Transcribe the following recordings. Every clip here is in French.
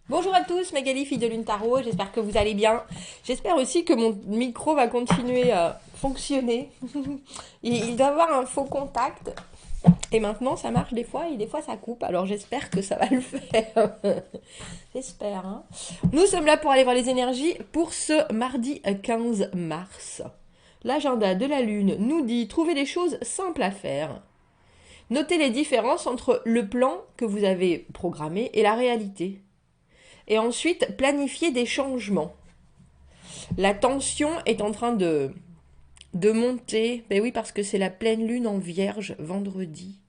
Bonjour à tous, Magali, fille de Lune Tarot, j'espère que vous allez bien. J'espère aussi que mon micro va continuer à fonctionner. Il doit avoir un faux contact. Et maintenant, ça marche des fois et des fois ça coupe. Alors j'espère que ça va le faire. J'espère. Hein. Nous sommes là pour aller voir les énergies pour ce mardi 15 mars. L'agenda de la Lune nous dit trouver des choses simples à faire. Notez les différences entre le plan que vous avez programmé et la réalité. Et ensuite, planifier des changements. La tension est en train de monter. Ben oui, parce que c'est la pleine lune en Vierge vendredi.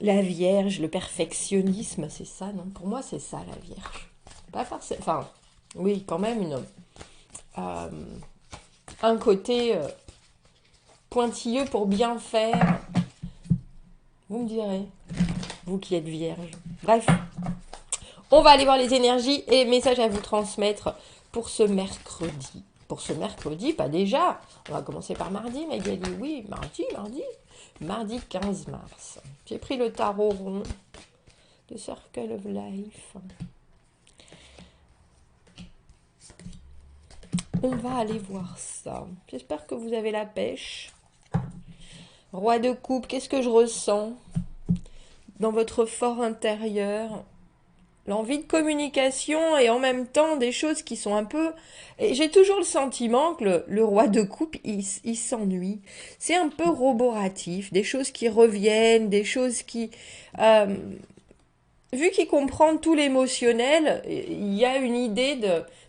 La Vierge, le perfectionnisme, c'est ça, non? Pour moi, c'est ça, la Vierge. Pas forcément. Enfin, oui, quand même, euh, un côté pointilleux pour bien faire. Vous me direz, vous qui êtes Vierge. Bref, on va aller voir les énergies et messages à vous transmettre pour ce mercredi. Pour ce mercredi, pas déjà. On va commencer par mardi, Magali. Oui, mardi. Mardi 15 mars. J'ai pris le tarot rond de Circle of Life. On va aller voir ça. J'espère que vous avez la pêche. Roi de coupe, qu'est-ce que je ressens dans votre fort intérieur? L'envie de communication et en même temps des choses qui sont un peu... Et j'ai toujours le sentiment que le roi de coupe, il s'ennuie. C'est un peu roboratif, des choses qui reviennent, des choses qui... euh, vu qu'il comprend tout l'émotionnel, il y a une idée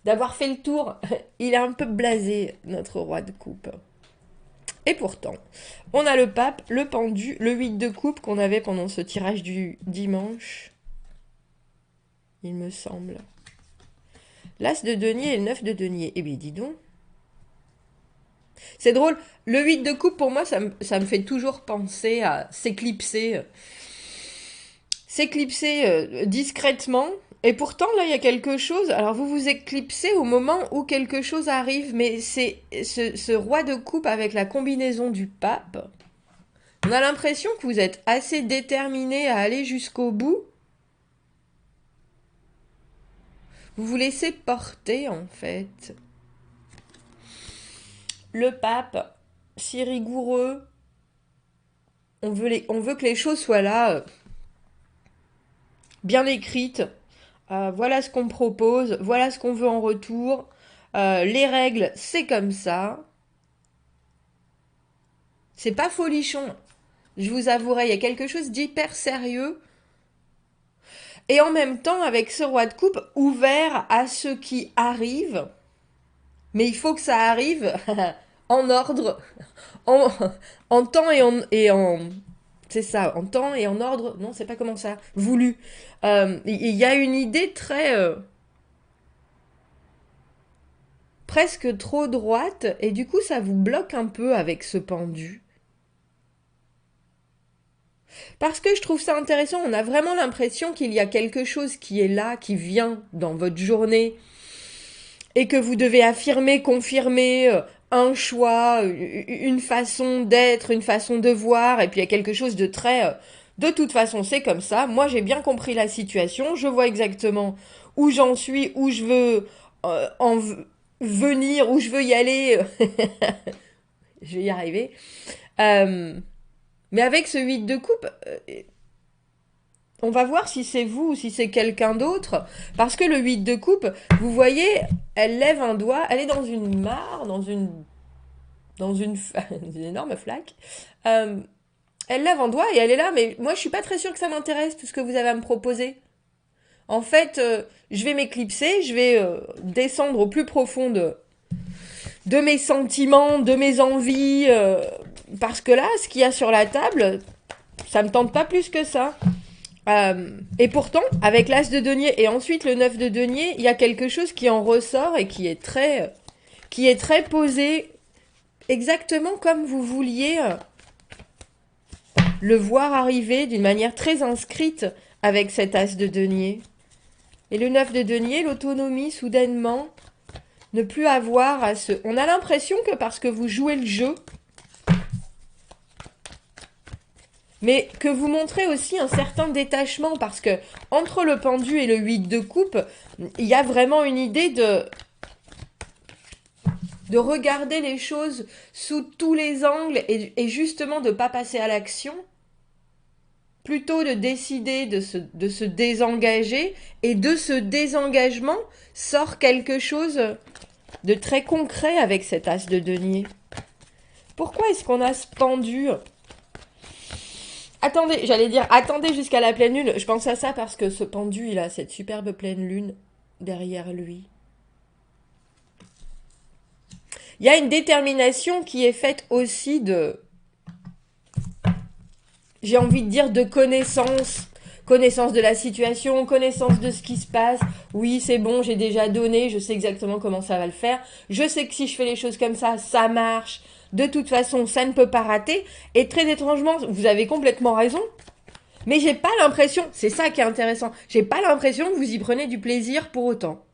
d'avoir fait le tour. Il est un peu blasé, notre roi de coupe. Et pourtant, on a le pape, le pendu, le 8 de coupe qu'on avait pendant ce tirage du dimanche, il me semble. L'As de denier et le 9 de denier. Eh bien, dis donc. C'est drôle. Le 8 de coupe, pour moi, ça me fait toujours penser à s'éclipser. S'éclipser discrètement. Et pourtant, là, il y a quelque chose. Alors, vous vous éclipsez au moment où quelque chose arrive. Mais c'est ce roi de coupe avec la combinaison du pape. On a l'impression que vous êtes assez déterminé à aller jusqu'au bout. Vous vous laissez porter, en fait. Le pape, si rigoureux, on veut que les choses soient là, bien écrites. Voilà ce qu'on propose, voilà ce qu'on veut en retour. Les règles, c'est comme ça. C'est pas folichon. Je vous avouerai, il y a quelque chose d'hyper sérieux. Et en même temps, avec ce roi de coupe, ouvert à ce qui arrive. Mais il faut que ça arrive en ordre, en, en temps et en, c'est ça, en temps et en ordre. Non, c'est pas comment ça. Voulu. Il y a une idée très presque trop droite et du coup ça vous bloque un peu avec ce pendu. Parce que je trouve ça intéressant, on a vraiment l'impression qu'il y a quelque chose qui est là, qui vient dans votre journée et que vous devez affirmer, confirmer un choix, une façon d'être, une façon de voir, et puis il y a quelque chose de très... de toute façon, c'est comme ça. Moi, j'ai bien compris la situation. Je vois exactement où j'en suis, où je veux venir, où je veux y aller. Je vais y arriver. Euh, mais avec ce 8 de coupe, on va voir si c'est vous ou si c'est quelqu'un d'autre. Parce que le 8 de coupe, vous voyez, elle lève un doigt, elle est dans une mare, dans une une énorme flaque. Euh, Elle lève un doigt et elle est là, mais moi je suis pas très sûre que ça m'intéresse tout ce que vous avez à me proposer. En fait, je vais m'éclipser, je vais descendre au plus profond de mes sentiments, de mes envies, parce que là, ce qu'il y a sur la table, ça me tente pas plus que ça. Et pourtant, avec l'As de denier et ensuite le 9 de denier, il y a quelque chose qui en ressort et qui est très posé, exactement comme vous vouliez le voir arriver d'une manière très inscrite avec cet As de denier. Et le 9 de denier, l'autonomie, soudainement, ne plus avoir à se... On a l'impression que parce que vous jouez le jeu, mais que vous montrez aussi un certain détachement, parce que entre le pendu et le 8 de coupe, il y a vraiment une idée de regarder les choses sous tous les angles et justement de ne pas passer à l'action, plutôt de décider de se désengager, et de ce désengagement sort quelque chose de très concret avec cet as de denier. Pourquoi est-ce qu'on a ce pendu? Attendez, j'allais dire attendez jusqu'à la pleine lune. Je pense à ça parce que ce pendu, il a cette superbe pleine lune derrière lui. Il y a une détermination qui est faite aussi de, j'ai envie de dire, de connaissance. Connaissance de la situation, connaissance de ce qui se passe. Oui, c'est bon, j'ai déjà donné, je sais exactement comment ça va le faire. Je sais que si je fais les choses comme ça marche. De toute façon, ça ne peut pas rater. Et très étrangement, vous avez complètement raison. Mais j'ai pas l'impression, c'est ça qui est intéressant, j'ai pas l'impression que vous y prenez du plaisir pour autant.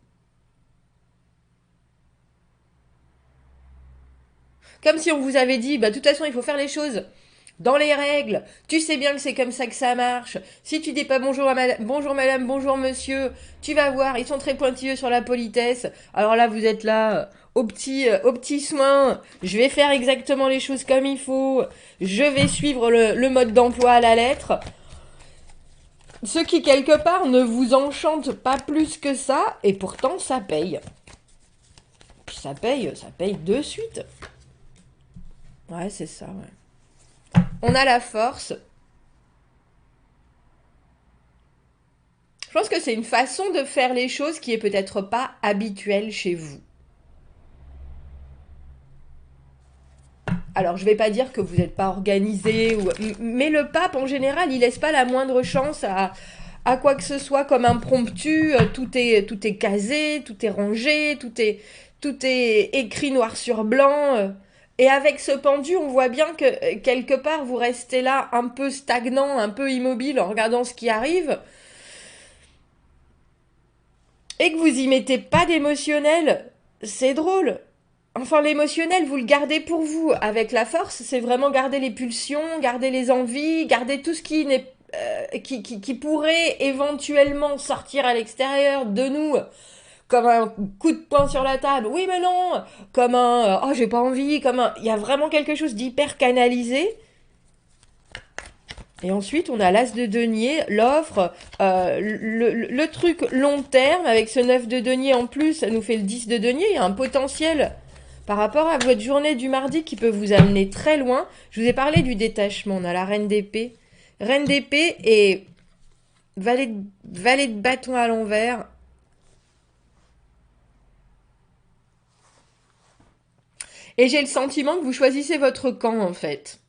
Comme si on vous avait dit, bah de toute façon, il faut faire les choses dans les règles. Tu sais bien que c'est comme ça que ça marche. Si tu dis pas bonjour à bonjour madame, bonjour monsieur, tu vas voir, ils sont très pointilleux sur la politesse. Alors là, vous êtes là au petit soin. Je vais faire exactement les choses comme il faut. Je vais suivre le mode d'emploi à la lettre. Ce qui quelque part ne vous enchante pas plus que ça, et pourtant ça paye. Puis ça paye de suite. Ouais, c'est ça, ouais. On a la force. Je pense que c'est une façon de faire les choses qui est peut-être pas habituelle chez vous. Alors, je vais pas dire que vous n'êtes pas organisé, mais le pape, en général, il laisse pas la moindre chance à quoi que ce soit comme impromptu. Tout est casé, tout est rangé, tout est écrit noir sur blanc. Et avec ce pendu, on voit bien que quelque part, vous restez là un peu stagnant, un peu immobile en regardant ce qui arrive. Et que vous y mettez pas d'émotionnel, c'est drôle. Enfin, l'émotionnel, vous le gardez pour vous. Avec la force, c'est vraiment garder les pulsions, garder les envies, garder tout ce qui n'est qui pourrait éventuellement sortir à l'extérieur de nous, comme un coup de poing sur la table. Oui, mais non. Comme un oh, j'ai pas envie. Comme un, il y a vraiment quelque chose d'hyper canalisé. Et ensuite, on a l'as de denier, l'offre, le truc long terme, avec ce 9 de denier en plus, ça nous fait le 10 de denier. Il y a un potentiel par rapport à votre journée du mardi qui peut vous amener très loin. Je vous ai parlé du détachement. On a la reine d'épée. Reine d'épée et valet de bâton à l'envers. Et j'ai le sentiment que vous choisissez votre camp, en fait.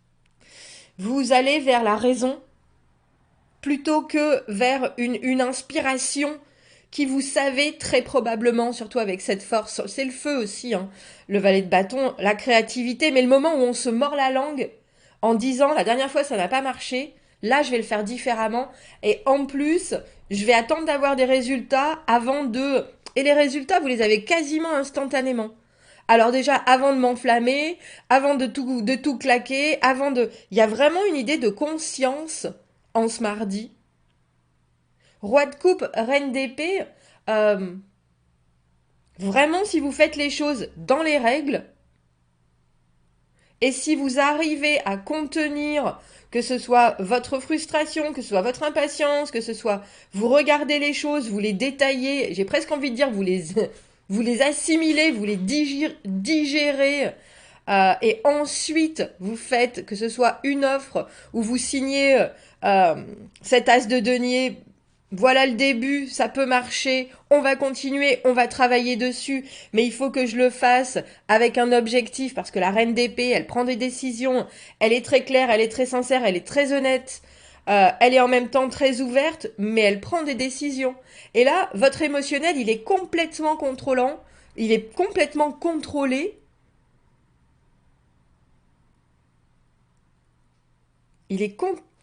Vous allez vers la raison plutôt que vers une inspiration qui, vous savez, très probablement, surtout avec cette force, c'est le feu aussi, hein, le valet de bâton, la créativité, mais le moment où on se mord la langue en disant la dernière fois ça n'a pas marché, là je vais le faire différemment, et en plus je vais attendre d'avoir des résultats avant de... Et les résultats, vous les avez quasiment instantanément. Alors déjà, avant de m'enflammer, avant de tout claquer, avant de... Il y a vraiment une idée de conscience en ce mardi. Roi de coupe, reine d'épée, euh, vraiment si vous faites les choses dans les règles, et si vous arrivez à contenir, que ce soit votre frustration, que ce soit votre impatience, que ce soit vous regardez les choses, vous les détaillez, j'ai presque envie de dire vous les assimilez, vous les digérez, et ensuite vous faites que ce soit une offre où vous signez cet as de denier. Voilà le début, ça peut marcher, on va continuer, on va travailler dessus, mais il faut que je le fasse avec un objectif, parce que la reine d'épée, elle prend des décisions, elle est très claire, elle est très sincère, elle est très honnête, elle est en même temps très ouverte, mais elle prend des décisions. Et là, votre émotionnel, il est complètement contrôlant, il est complètement contrôlé, il est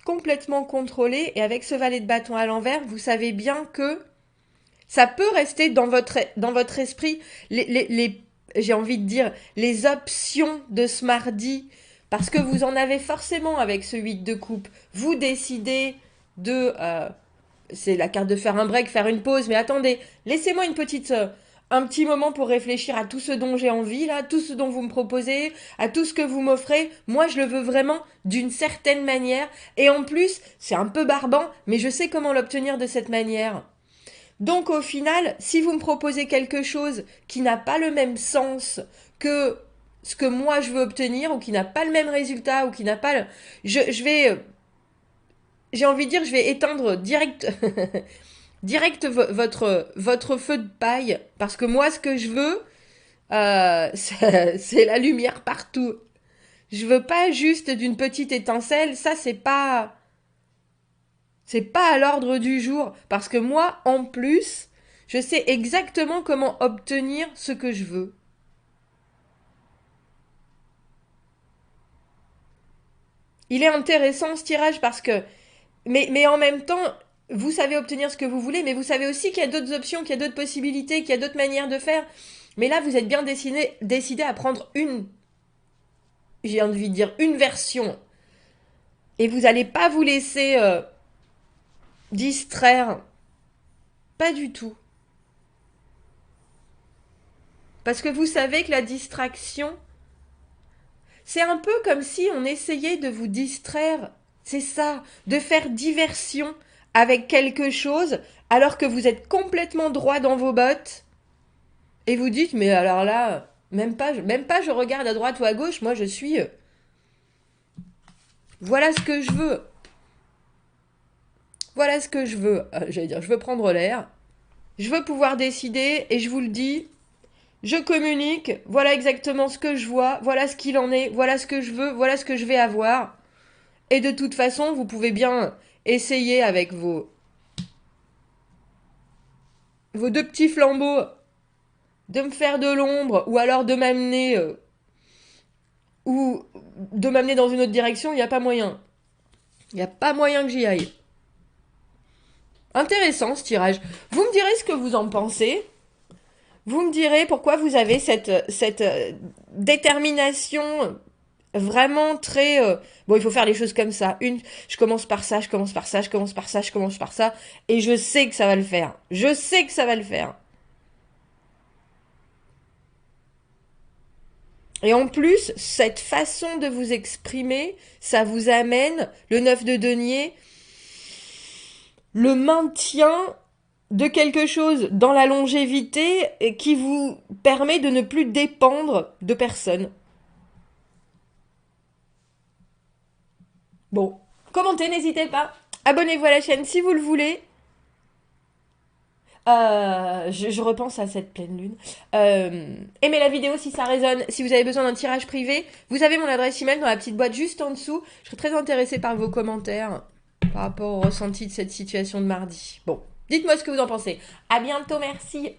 complètement contrôlé, et avec ce valet de bâton à l'envers, vous savez bien que ça peut rester dans votre esprit, j'ai envie de dire, les options de ce mardi parce que vous en avez forcément avec ce 8 de coupe. Vous décidez de... c'est la carte de faire un break, faire une pause, mais attendez, laissez-moi un petit moment pour réfléchir à tout ce dont j'ai envie, là, tout ce dont vous me proposez, à tout ce que vous m'offrez. Moi, je le veux vraiment d'une certaine manière. Et en plus, c'est un peu barbant, mais je sais comment l'obtenir de cette manière. Donc au final, si vous me proposez quelque chose qui n'a pas le même sens que ce que moi je veux obtenir, ou qui n'a pas le même résultat, ou qui n'a pas le... Je vais... J'ai envie de dire, je vais éteindre direct, direct votre feu de paille, parce que moi, ce que je veux, c'est la lumière partout. Je veux pas juste d'une petite étincelle, ça c'est pas à l'ordre du jour, parce que moi, en plus, je sais exactement comment obtenir ce que je veux. Il est intéressant ce tirage parce que, mais en même temps, vous savez obtenir ce que vous voulez, mais vous savez aussi qu'il y a d'autres options, qu'il y a d'autres possibilités, qu'il y a d'autres manières de faire. Mais là, vous êtes bien décidé à prendre j'ai envie de dire, une version. Et vous n'allez pas vous laisser distraire. Pas du tout. Parce que vous savez que la distraction, c'est un peu comme si on essayait de vous distraire. C'est ça, de faire diversion avec quelque chose alors que vous êtes complètement droit dans vos bottes. Et vous dites, mais alors là, même pas je regarde à droite ou à gauche, moi je suis... voilà ce que je veux. Voilà ce que je veux. J'allais dire, je veux prendre l'air. Je veux pouvoir décider et je vous le dis, je communique, voilà exactement ce que je vois, voilà ce qu'il en est, voilà ce que je veux, voilà ce que je vais avoir. Et de toute façon, vous pouvez bien essayer avec vos deux petits flambeaux de me faire de l'ombre ou alors de m'amener ou de m'amener dans une autre direction, il n'y a pas moyen. Il n'y a pas moyen que j'y aille. Intéressant ce tirage. Vous me direz ce que vous en pensez. Vous me direz pourquoi vous avez cette détermination vraiment très... bon, il faut faire les choses comme ça. Je commence par ça, je commence par ça, je commence par ça, je commence par ça. Et je sais que ça va le faire. Je sais que ça va le faire. Et en plus, cette façon de vous exprimer, ça vous amène, le 9 de denier, le maintien de quelque chose dans la longévité qui vous permet de ne plus dépendre de personne. Bon, commentez, n'hésitez pas. Abonnez-vous à la chaîne si vous le voulez. Je repense à cette pleine lune. Aimez la vidéo si ça résonne. Si vous avez besoin d'un tirage privé, vous avez mon adresse email dans la petite boîte juste en dessous. Je serais très intéressée par vos commentaires par rapport au ressenti de cette situation de mardi. Bon, dites-moi ce que vous en pensez. À bientôt, merci.